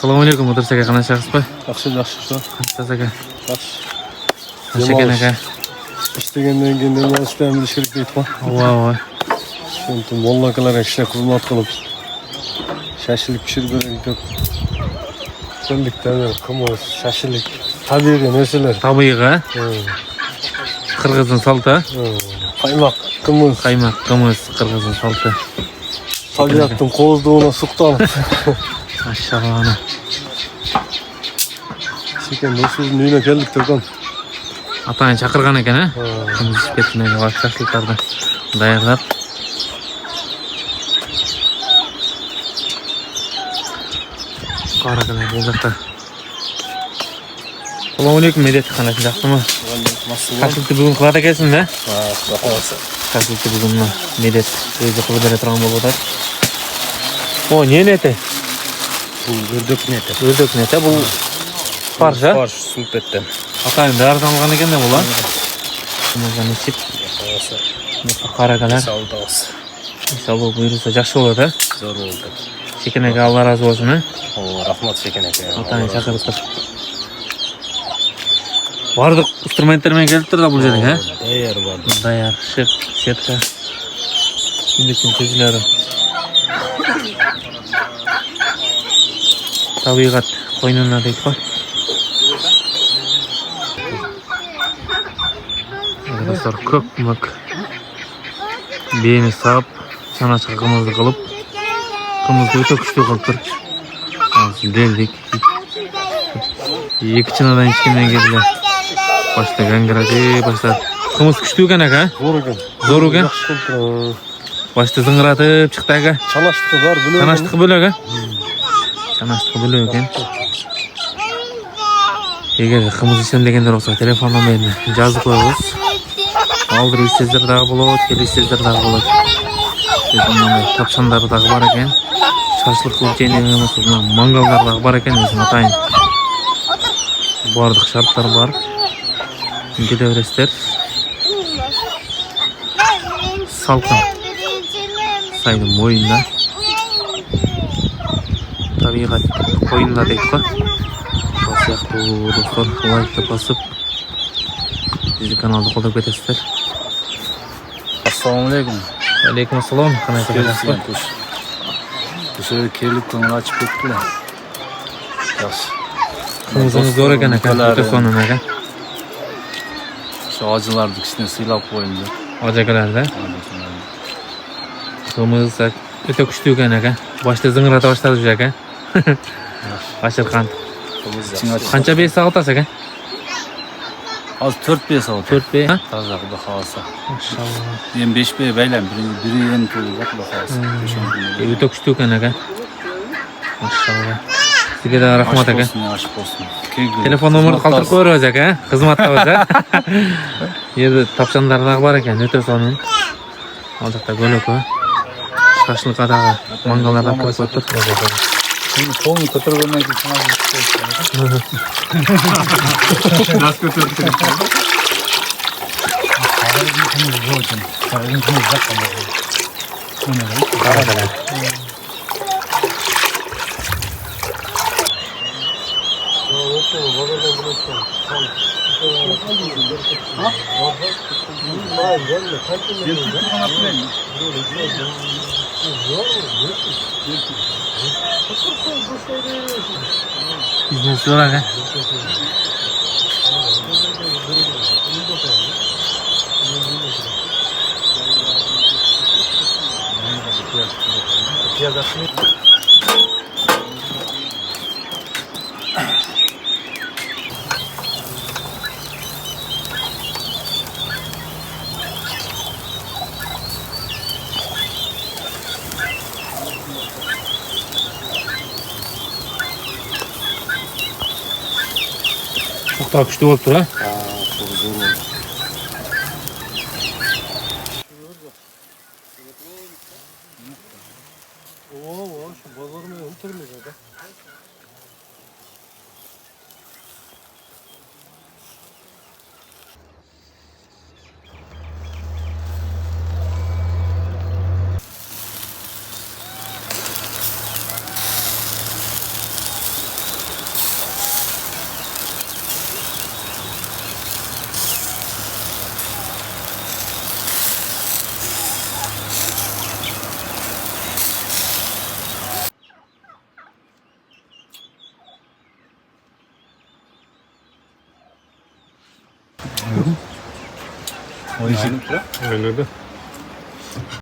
Assalomu alaykum, O'tirs aka, qanday chiqibsiz? Yaxshi, Qanday aka? yaxshi. Qanday aka? İştegandan keyin dam olishdan bilish kerak deydi-ku. Voy. Shunday mollalarga ishlar xizmat qilib, shashlik pishirib beraylik deb. Qillikdan qimiz, shashlik, tabiiy narsalar. Tabiiy-a? Qirg'izning salti. Qaymoq, qimiz, qirg'izning salti. tabiatning qo'zduğuna suqtanib. Maşallah. Sekin do'stsiz uyga keldik turgan. Atani chaqirgan ekan-a? Qimiz ishib ketmaydi, vaqtashliklardan tayyorlab. Qarag'ana bu yoqda. Assalomu alaykum, Medet, qanday yaxshimi? Qashlikni bugun qiladi ekansiz-da? Ha, xo'p. Qashlikni bugun Medet o'zi qilib beradigan bo'ladi. O, ne neti? Bu ördek neti. Ördek neti bu parça. Farş, sulpetten. Atayın dağardan algan ekan da bular. Bundan içip qaragalar. Sağdağız. İnşallah buyursa yaxshi bo'ladi. Zor oldu. Sekin aka, Allah razı olsun. O, rahmat Sekin aka. Atayın chaqirib tur. Bardiq instrumentlarмен kelib turdi bu yerga, ha? Tayyor bordi. Tayyor, ship, setka. Lekin tezlari. Tabiat qo'ynina deydi-ku. Arkadaşlar köpmek beni sap çanaçka kımızlı kılıp kımızlı öte küçük kılıp tur. Azı deldik. İki çınadan içkinden geldiler. Başta gangıracı başta. Kımız küçük ekan aka. Zor ekan. Başta zıngıratıp çıktı aka. Çanaştığı var bunu. Çanaştığı böyle aka. Çanaştığı böyle ekan. Eğer kımız içen degenler olsa telefondan beni yazık koyuyoruz. Aldırı istezler dağı bulur, keli istezler dağı bulur. Bizden tapşanlar dağı var eken. Şaşlık kılıp ceyneliğine sızılan mangallar dağı var eken. Bizim atayın. Bu arada şartlar var. Gidevrestler. Salkın. Saydım oyunda. Tabiat oyunda deyip var. Siyahlı dostlar like basıp bizi kanalda kolay betesizler. Assalamu alaikum. Aleyküm assalam. Qanday Kelsin kuş. Bu sefer kelip konuyu açıp ettiler. Yaxshi. Kımızımız zor ekan aka. O'ta sonun aka. Şu acılardık içine sıylap koyundu. Acakalarda. Kımız öte kuchli ekan aka. Boshda zing'irata boshladi aka. Ashirqand. Qancha besa otasiz aka? Az 4 aldı. 4 be. Taza da xalasa. Maşallah. Yem 5 beylem. Biri yem tolu bak da xalasa. Öte kuchli ekan aka. Maşallah. Sizga da rahmat aka. Aşık olsun. Telefon nomerini qoldirib qo'yasiz aka. Xizmatda bo'lsa. Yerda topshanlarlar bor ekan, o'ta sonun. Hozirda go'lak va shashlik qadağı mangallardan ko'rib o'tib. Şimdi kolunu götürmemek için nasıl götürdün? Biznes zor aka. Çok daha güçlü oldu ha. Çok zor oldu. Oo, şu bazarını öldürmeyecek ha. Oyuncak. Öyle de.